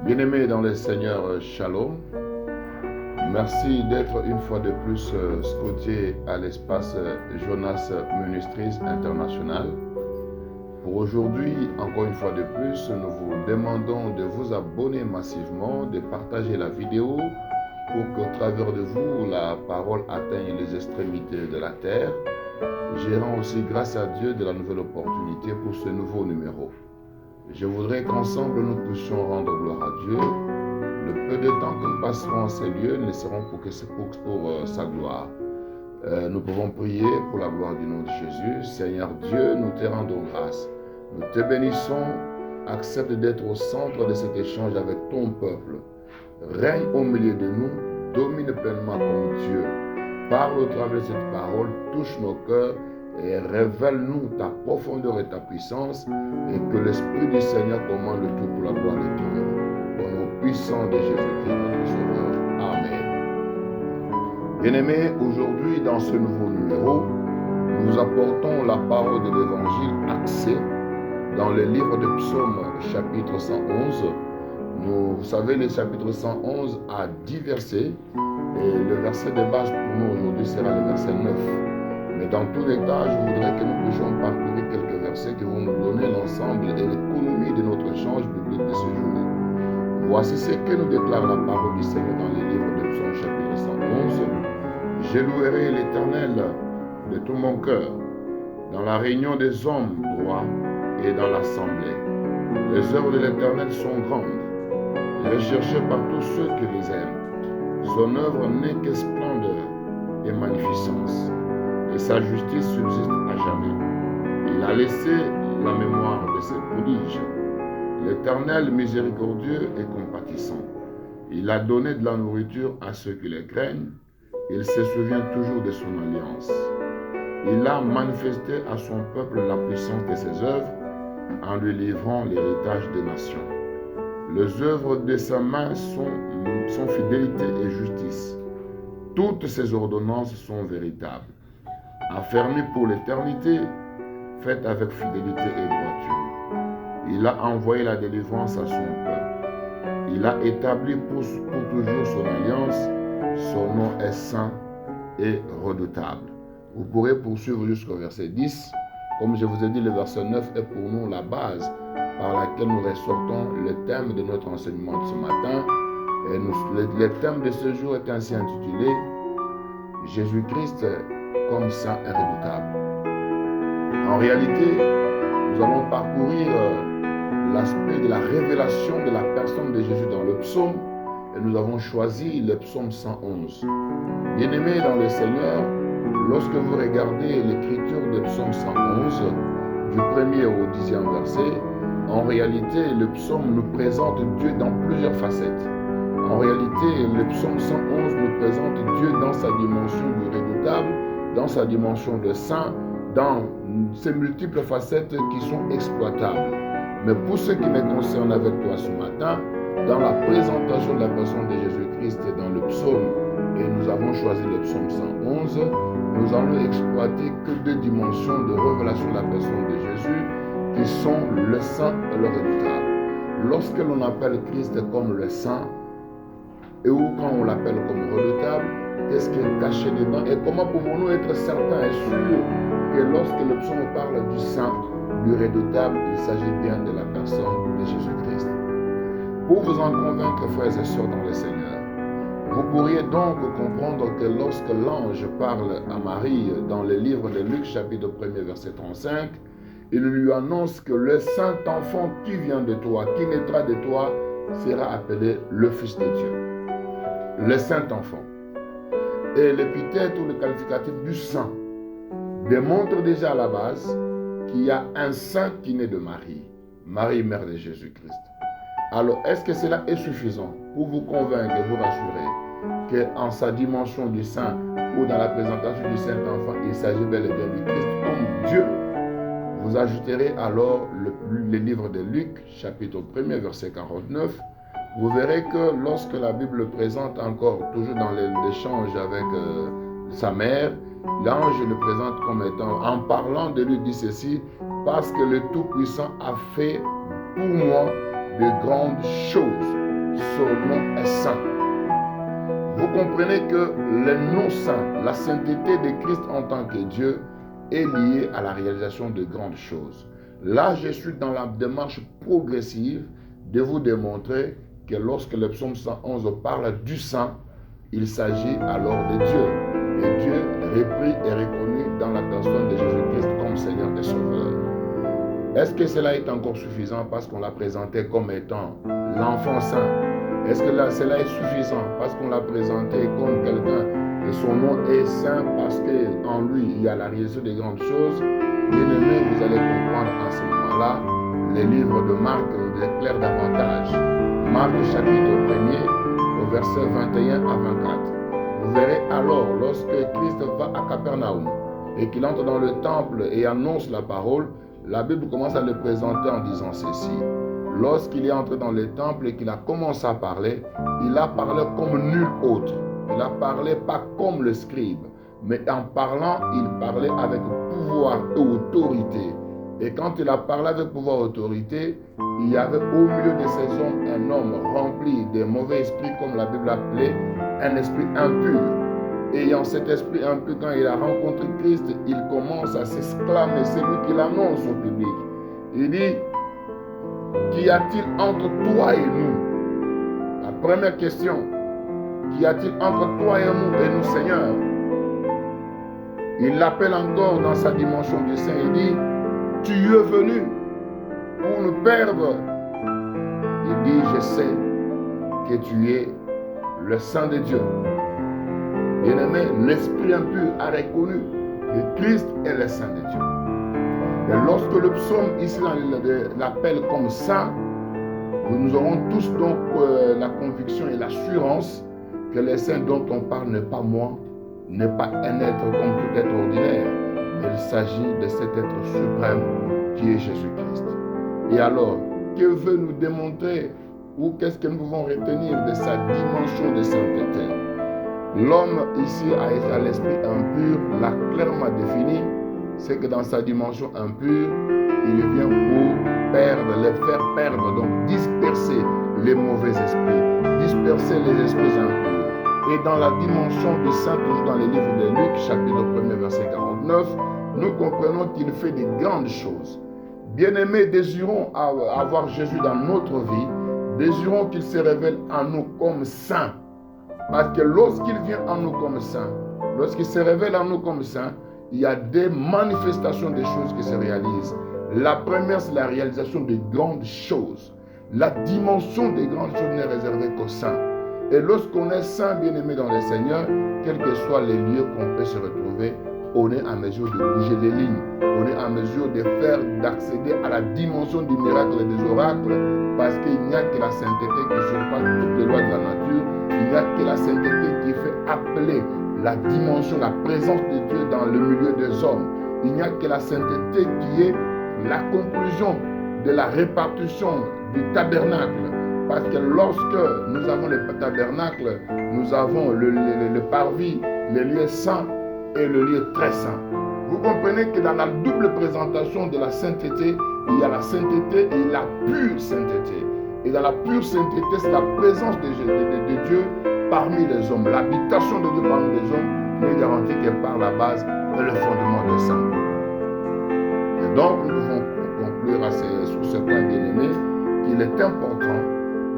Bien-aimés dans le Seigneur, Shalom. Merci d'être une fois de plus scotché à l'espace Jonas Ministries International. Pour aujourd'hui, encore une fois de plus, nous vous demandons de vous abonner massivement, de partager la vidéo pour qu'au travers de vous, la parole atteigne les extrémités de la terre. Je rends aussi grâce à Dieu de la nouvelle opportunité pour ce nouveau numéro. Je voudrais qu'ensemble nous puissions rendre gloire à Dieu. Le peu de temps que nous passerons en ces lieux ne seront pour sa gloire. Nous pouvons prier pour la gloire du nom de Jésus. Seigneur Dieu, nous te rendons grâce. Nous te bénissons. Accepte d'être au centre de cet échange avec ton peuple. Règne au milieu de nous. Domine pleinement comme Dieu. Parle au travers de cette parole. Touche nos cœurs. Et révèle-nous ta profondeur et ta puissance, et que l'Esprit du Seigneur commande le tout pour la gloire de ton nom. Au nom puissant de Jésus-Christ, notre Sauveur. Amen. Bien-aimés, aujourd'hui, dans ce nouveau numéro, nous apportons la parole de l'Évangile axée dans le livre de Psaume, chapitre 111. Vous savez, le chapitre 111 a 10 versets, et le verset de base pour nous aujourd'hui sera le verset 9. Mais dans tous les cas, je voudrais que nous puissions parcourir quelques versets qui vont nous donner l'ensemble et l'économie de notre échange biblique de ce jour. Voici ce que nous déclare la parole du Seigneur dans les livres de Psaume chapitre 111. Je louerai l'Éternel de tout mon cœur, dans la réunion des hommes droits et dans l'assemblée. Les œuvres de l'Éternel sont grandes, recherchées par tous ceux qui les aiment. Son œuvre n'est que splendeur et magnificence, et sa justice subsiste à jamais. Il a laissé la mémoire de ses prodiges. L'Éternel miséricordieux et compatissant. Il a donné de la nourriture à ceux qui les craignent. Il se souvient toujours de son alliance. Il a manifesté à son peuple la puissance de ses œuvres en lui livrant l'héritage des nations. Les œuvres de sa main sont fidélité et justice. Toutes ses ordonnances sont véritables. Affermi pour l'éternité, faite avec fidélité et droiture. Il a envoyé la délivrance à son peuple. Il a établi pour toujours son alliance. Son nom est saint et redoutable. Vous pourrez poursuivre jusqu'au verset 10. Comme je vous ai dit, le verset 9 est pour nous la base par laquelle nous ressortons le thème de notre enseignement de ce matin. Et le thème de ce jour est ainsi intitulé « Jésus-Christ comme saint et redoutable ». En réalité, nous allons parcourir l'aspect de la révélation de la personne de Jésus dans le psaume, et nous avons choisi le psaume 111. Bien-aimés dans le Seigneur, lorsque vous regardez l'écriture du psaume 111, du 1er au 10e verset, en réalité, le psaume nous présente Dieu dans plusieurs facettes. En réalité, le psaume 111 nous présente Dieu dans sa dimension du redoutable, dans sa dimension de saint, dans ces multiples facettes qui sont exploitables. Mais pour ce qui me concerne avec toi ce matin, dans la présentation de la personne de Jésus-Christ dans le psaume, et nous avons choisi le psaume 111, nous allons exploiter que deux dimensions de révélation de la personne de Jésus, qui sont le saint et le redoutable. Lorsque l'on appelle Christ comme le saint, et ou quand on l'appelle comme redoutable, qu'est-ce qui est caché dedans et comment pouvons-nous être certains et sûrs que lorsque le psaume parle du saint, du redoutable, il s'agit bien de la personne de Jésus-Christ. Pour vous en convaincre, frères et sœurs dans le Seigneur, vous pourriez donc comprendre que lorsque l'ange parle à Marie dans le livre de Luc, chapitre 1er, verset 35, il lui annonce que le saint enfant qui vient de toi, qui naîtra de toi, sera appelé le Fils de Dieu. Le saint enfant. Et l'épithète ou le qualificatif du saint démontre déjà à la base qu'il y a un saint qui naît de Marie, Marie, mère de Jésus-Christ. Alors, est-ce que cela est suffisant pour vous convaincre et vous rassurer qu'en sa dimension du saint ou dans la présentation du saint enfant, il s'agit bel et bien du Christ comme Dieu? Vous ajouterez alors le livre de Luc, chapitre 1er, verset 49. Vous verrez que lorsque la Bible le présente encore, toujours dans l'échange avec sa mère, l'ange le présente comme étant, en parlant de lui, dit ceci: parce que le Tout-Puissant a fait pour moi de grandes choses. Son nom est saint. Vous comprenez que le nom saint, la sainteté de Christ en tant que Dieu, est liée à la réalisation de grandes choses. Là, je suis dans la démarche progressive de vous démontrer que lorsque le psaume 111 parle du saint, il s'agit alors de Dieu. Et Dieu repris et reconnu dans la personne de Jésus-Christ comme Seigneur et Sauveur. Est-ce que cela est encore suffisant parce qu'on l'a présenté comme étant l'enfant saint? Est-ce que cela est suffisant parce qu'on l'a présenté comme quelqu'un et son nom est saint parce qu'en lui il y a la réalisation des grandes choses? Bien-aimés, vous allez comprendre en ce moment-là, les livres de Marc nous éclairent davantage. Marc chapitre 1er au verset 21 à 24. Vous verrez alors, lorsque Christ va à Capernaum et qu'il entre dans le temple et annonce la parole, la Bible commence à le présenter en disant ceci. Lorsqu'il est entré dans le temple et qu'il a commencé à parler, il a parlé comme nul autre. Il a parlé pas comme le scribe, mais en parlant, il parlait avec pouvoir et autorité. Et quand il a parlé avec pouvoir et autorité, il y avait au milieu de ces hommes un homme rempli de mauvais esprits, comme la Bible appelait, un esprit impur. Ayant cet esprit impur, quand il a rencontré Christ, il commence à s'exclamer, c'est lui qui l'annonce au public. Il dit, qu'y a-t-il entre toi et nous? La première question, qu'y a-t-il entre toi et nous, Seigneur? Il l'appelle encore dans sa dimension du Saint, il dit, tu es venu pour nous perdre. Il dit, je sais que tu es le Saint de Dieu. Bien-aimé, l'esprit impur a reconnu que Christ est le Saint de Dieu. Et lorsque le psaume ici l'appelle comme saint, nous aurons tous donc la conviction et l'assurance que le saint dont on parle n'est pas moi, n'est pas un être comme tout être ordinaire, mais il s'agit de cet être suprême qui est Jésus-Christ. Et alors, que veut nous démontrer ou qu'est-ce que nous pouvons retenir de sa dimension de sainteté? L'homme ici à l'esprit impur l'a clairement défini, c'est que dans sa dimension impure, il vient pour perdre, les faire perdre, donc disperser les mauvais esprits, disperser les esprits impurs. Et dans la dimension du saint, toujours dans les livres de Luc, chapitre 1er, verset 49, nous comprenons qu'il fait de grandes choses. Bien-aimés, désirons avoir Jésus dans notre vie, désirons qu'il se révèle en nous comme saint. Parce que lorsqu'il vient en nous comme saint, lorsqu'il se révèle en nous comme saint, il y a des manifestations des choses qui se réalisent. La première, c'est la réalisation de grandes choses. La dimension des grandes choses n'est réservée qu'aux saints. Et lorsqu'on est saint, bien-aimé dans le Seigneur, quels que soient les lieux qu'on peut se retrouver, on est en mesure de bouger les lignes. On est en mesure d'accéder à la dimension du miracle et des oracles, parce qu'il n'y a que la sainteté qui surpasse toutes les lois de la nature. Il n'y a que la sainteté qui fait appeler la dimension, la présence de Dieu dans le milieu des hommes. Il n'y a que la sainteté qui est la conclusion de la répartition du tabernacle. Parce que lorsque nous avons le tabernacle, nous avons le parvis, le lieu saint et le lieu très saint. Vous comprenez que dans la double présentation de la sainteté, il y a la sainteté et la pure sainteté. Et dans la pure sainteté, c'est la présence de Dieu parmi les hommes. L'habitation de Dieu parmi les hommes nous garantit que par la base est le fondement de saint. Et donc, nous devons conclure sur ce point bien-aimé qu'il est important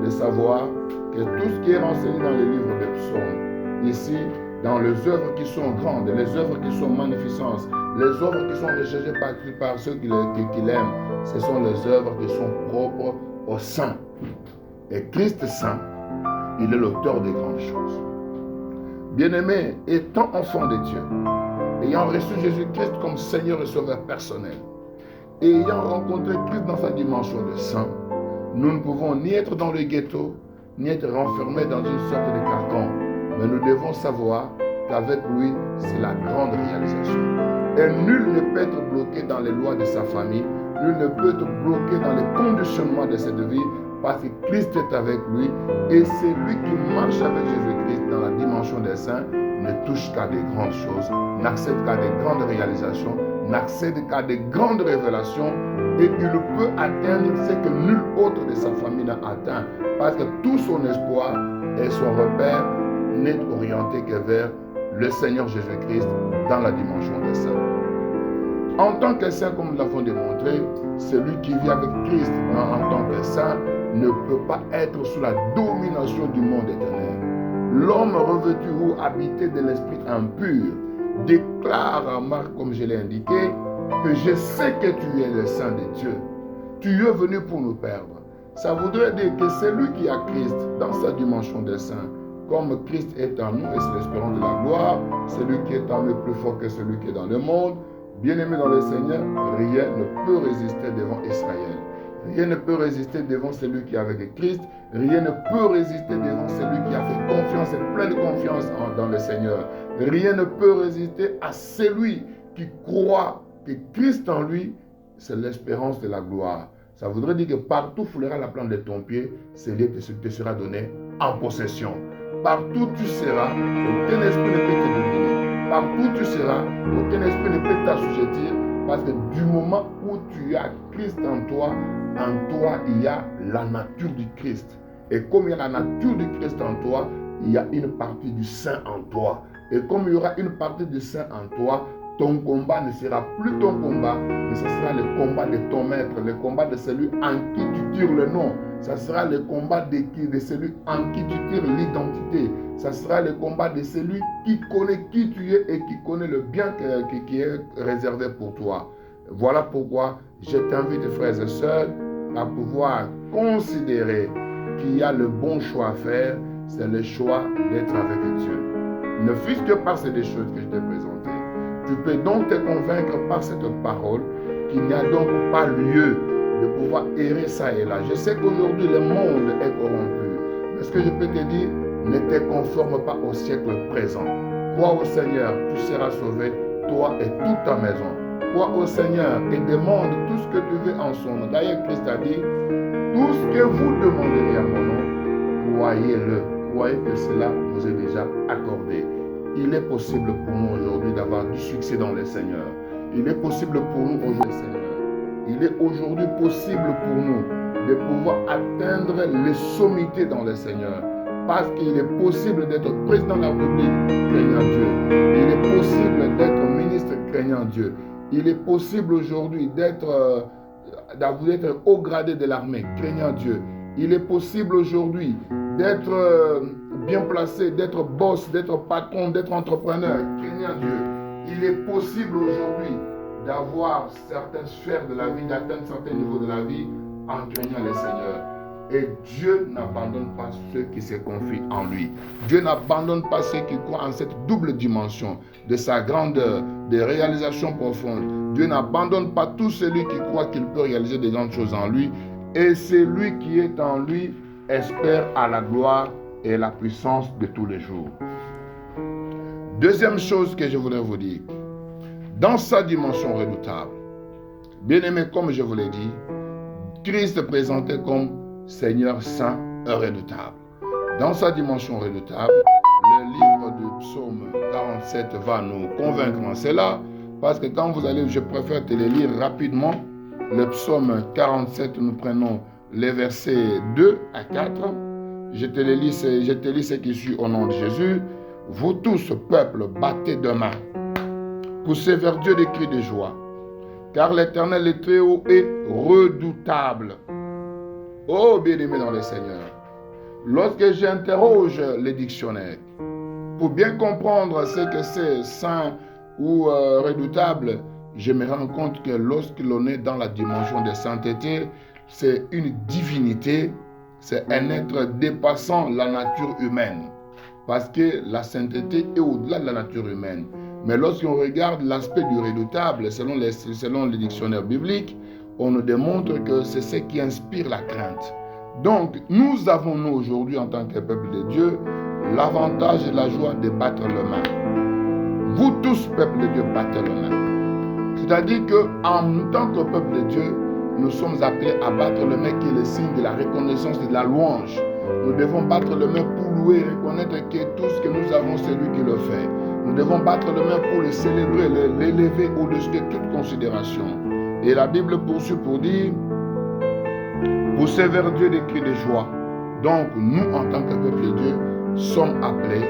de savoir que tout ce qui est renseigné dans les livres des psaumes, ici, dans les œuvres qui sont grandes, les œuvres qui sont magnificentes, les œuvres qui sont recherchées par ceux qui l'aiment, ce sont les œuvres qui sont propres au saint. Et Christ saint, il est l'auteur des grandes choses. Bien-aimé, étant enfant de Dieu, ayant reçu Jésus-Christ comme Seigneur et Sauveur personnel, et ayant rencontré Christ dans sa dimension de saint, nous ne pouvons ni être dans le ghetto, ni être renfermés dans une sorte de carcan. Mais nous devons savoir qu'avec lui, c'est la grande réalisation. Et nul ne peut être bloqué dans les lois de sa famille, nul ne peut être bloqué dans les conditionnements de cette vie, parce que Christ est avec lui, et c'est lui qui marche avec Jésus-Christ dans la dimension des saints, ne touche qu'à des grandes choses, n'accède qu'à des grandes réalisations, n'accède qu'à des grandes révélations et il peut atteindre ce que nul autre de sa famille n'a atteint. Parce que tout son espoir et son repère n'est orienté que vers le Seigneur Jésus-Christ dans la dimension des saints. En tant que saint, comme nous l'avons démontré, celui qui vit avec Christ en tant que saint ne peut pas être sous la domination du monde éternel. L'homme revêtu ou habité de l'esprit impur déclare à Marc, comme je l'ai indiqué, que je sais que tu es le Saint de Dieu. Tu es venu pour nous perdre. Ça voudrait dire que celui qui a Christ dans sa dimension des saints, comme Christ est en nous et c'est l'espérance de la gloire, celui qui est en nous est plus fort que celui qui est dans le monde. Bien-aimé dans le Seigneur, rien ne peut résister devant Israël. Rien ne peut résister devant celui qui est avec Christ. Rien ne peut résister devant celui qui a fait confiance et pleine confiance dans le Seigneur. Rien ne peut résister à celui qui croit que Christ en lui, c'est l'espérance de la gloire. Ça voudrait dire que partout foulera la plante de ton pied, ce lieu te sera donné en possession. Partout tu seras, aucun esprit ne peut te dominer. Partout tu seras, aucun esprit ne peut t'assujettir, parce que du moment où tu as Christ en toi il y a la nature du Christ. Et comme il y a la nature du Christ en toi, il y a une partie du Saint en toi. Et comme il y aura une partie du Saint en toi, ton combat ne sera plus ton combat, mais ce sera le combat de ton maître, le combat de celui en qui tu tires le nom. Ça sera le combat de celui en qui tu tires l'identité. Ça sera le combat de celui qui connaît qui tu es et qui connaît le bien qui est réservé pour toi. Voilà pourquoi je t'invite, frères et sœurs, à pouvoir considérer qu'il y a le bon choix à faire, c'est le choix d'être avec Dieu. Ne fût-ce que par ces deux choses que je t'ai présentées. Tu peux donc te convaincre par cette parole qu'il n'y a donc pas lieu de pouvoir errer ça et là. Je sais qu'aujourd'hui le monde est corrompu. Mais ce que je peux te dire, ne te conforme pas au siècle présent. Crois au Seigneur, tu seras sauvé, toi et toute ta maison. Crois au Seigneur et demande tout ce que tu veux en son nom. D'ailleurs, Christ a dit, tout ce que vous demanderez à mon nom, croyez-le. Croyez que cela vous est déjà accordé. Il est possible pour nous aujourd'hui d'avoir du succès dans le Seigneur. Il est possible pour nous aujourd'hui, Seigneur. Il est aujourd'hui possible pour nous de pouvoir atteindre les sommités dans le Seigneur. Parce qu'il est possible d'être président de la République craignant Dieu. Il est possible d'être ministre craignant Dieu. Il est possible aujourd'hui d'être haut gradé de l'armée craignant Dieu. Il est possible aujourd'hui d'être bien placé, d'être boss, d'être patron, d'être entrepreneur craignant Dieu. Il est possible aujourd'hui d'avoir certaines sphères de la vie, d'atteindre certains niveaux de la vie en craignant le Seigneur. Et Dieu n'abandonne pas ceux qui se confient en lui. Dieu n'abandonne pas ceux qui croient en cette double dimension de sa grandeur, des réalisations profondes. Dieu n'abandonne pas tout celui qui croit qu'il peut réaliser des grandes choses en lui. Et celui qui est en lui espère à la gloire et la puissance de tous les jours. Deuxième chose que je voudrais vous dire, dans sa dimension redoutable, bien aimé, comme je vous l'ai dit, Christ est présenté comme Seigneur saint et redoutable. Dans sa dimension redoutable, le livre du psaume 47 va nous convaincre en cela, parce que quand vous allez, je préfère te les lire rapidement. Le psaume 47, nous prenons les versets 2 à 4. Je te lis ce qui suit au nom de Jésus. Vous tous, peuple, battez de main. Poussez vers Dieu des cris de joie. Car l'Éternel est très haut et redoutable. Oh, bien-aimé dans le Seigneur. Lorsque j'interroge les dictionnaires, pour bien comprendre ce que c'est saint ou redoutable, je me rends compte que lorsque l'on est dans la dimension de sainteté, c'est une divinité, c'est un être dépassant la nature humaine. Parce que la sainteté est au-delà de la nature humaine. Mais lorsqu'on regarde l'aspect du redoutable, selon les dictionnaires bibliques, on nous démontre que c'est ce qui inspire la crainte. Donc, nous avons, nous, aujourd'hui, en tant que peuple de Dieu, l'avantage et la joie de battre le main. Vous tous, peuple de Dieu, battez le main. C'est-à-dire qu'en tant que peuple de Dieu, nous sommes appelés à battre le main qui est le signe de la reconnaissance et de la louange. Nous devons battre les mains pour louer et reconnaître que tout ce que nous avons, c'est lui qui le fait. Nous devons battre les mains pour le célébrer, l'élever au-dessus de toute considération. Et la Bible poursuit pour dire, poussez vers Dieu des cris de joie. Donc, nous, en tant que peuple de Dieu, sommes appelés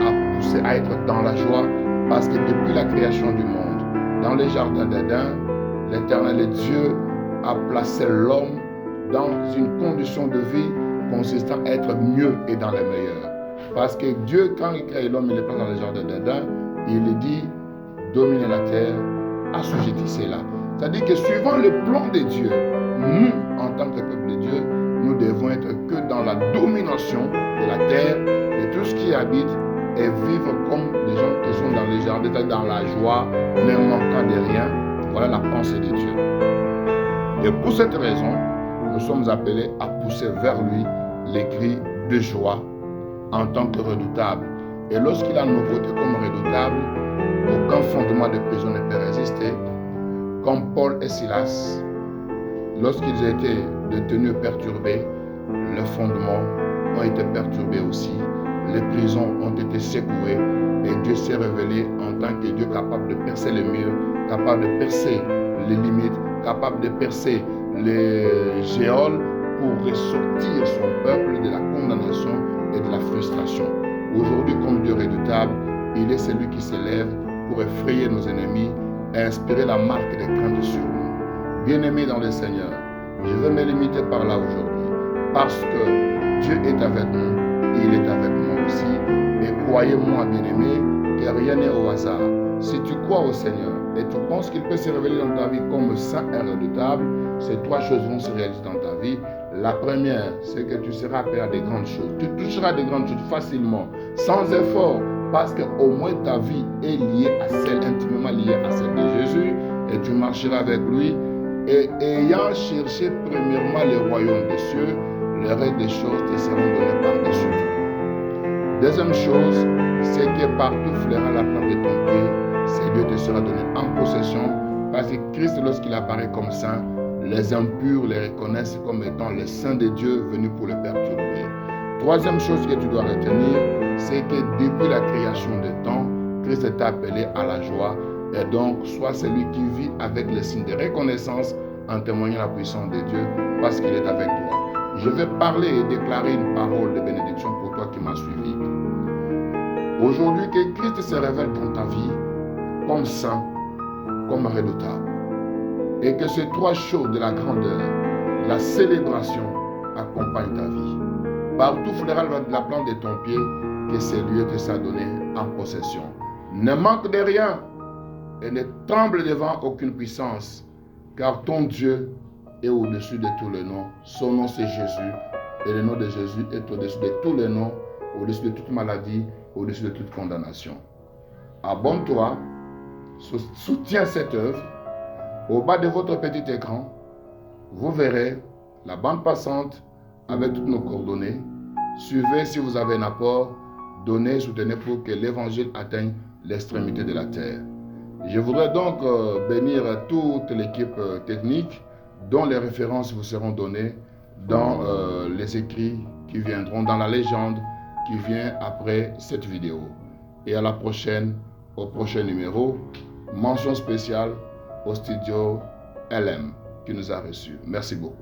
à pousser, à être dans la joie, parce que depuis la création du monde, dans les jardins d'Éden, l'Éternel Dieu a placé l'homme dans une condition de vie consistant à être mieux et dans les meilleurs. Parce que Dieu, quand il crée l'homme, il le place dans les jardins d'Éden, il lui dit, dominez la terre, assujettissez-la. C'est-à-dire que suivant le plan de Dieu, nous, en tant que peuple de Dieu, nous devons être que dans la domination de la terre, de tout ce qui habite, et vivre comme des gens qui sont dans les jardins, dans la joie, ne manquant de rien. Voilà la pensée de Dieu. Et pour cette raison, nous sommes appelés à pousser vers lui les cris de joie en tant que redoutable. Et lorsqu'il a nous voté comme redoutable, aucun fondement de prison ne peut résister. Comme Paul et Silas, lorsqu'ils étaient détenus perturbés, les fondements ont été perturbés aussi. Les prisons ont été secouées et Dieu s'est révélé en tant que Dieu capable de percer les murs, capable de percer les limites, capable de percer les géoles pour ressortir son peuple de la condamnation et de la frustration. Aujourd'hui, comme Dieu redoutable, il est celui qui s'élève pour effrayer nos ennemis et inspirer la marque des craintes sur nous. Bien-aimés dans le Seigneur, je vais me limiter par là aujourd'hui parce que Dieu est avec nous. Il est avec moi aussi. Et croyez-moi, bien-aimé, que rien n'est au hasard. Si tu crois au Seigneur et tu penses qu'il peut se révéler dans ta vie comme saint et redoutable, ces trois choses vont se réaliser dans ta vie. La première, c'est que tu seras appelé à des grandes choses. Tu toucheras des grandes choses facilement, sans effort, parce qu'au moins ta vie est liée à celle, intimement liée à celle de Jésus, et tu marcheras avec lui. Et ayant cherché premièrement le royaume des cieux, le reste des choses te seront données par-dessus tout. Deuxième chose, c'est que partout flairant la plante de ton pied, ces lieux te sera donné en possession, parce que Christ, lorsqu'il apparaît comme saint, les impurs les reconnaissent comme étant les saints de Dieu venus pour le perturber. Troisième chose que tu dois retenir, c'est que depuis la création des temps, Christ t'a appelé à la joie, et donc sois celui qui vit avec les signes de reconnaissance en témoignant la puissance de Dieu, parce qu'il est avec toi. Je vais parler et déclarer une parole de bénédiction pour toi qui m'as suivi. Aujourd'hui, que Christ se révèle dans ta vie comme saint, comme redoutable. Et que ces trois choses de la grandeur, la célébration, accompagnent ta vie. Partout flairant la plante de ton pied, que ces lieux te soient donnés en possession. Ne manque de rien et ne tremble devant aucune puissance, car ton Dieu est au-dessus de tous les noms. Son nom c'est Jésus et le nom de Jésus est au-dessus de tous les noms, au-dessus de toute maladie, au-dessus de toute condamnation. Abonne-toi, soutiens cette œuvre. Au bas de votre petit écran, vous verrez la bande passante avec toutes nos coordonnées. Suivez si vous avez un apport, donnez, soutenez pour que l'évangile atteigne l'extrémité de la terre. Je voudrais donc bénir toute l'équipe technique dont les références vous seront données dans les écrits qui viendront, dans la légende qui vient après cette vidéo. Et à la prochaine, au prochain numéro. Mention spéciale au studio LM qui nous a reçus. Merci beaucoup.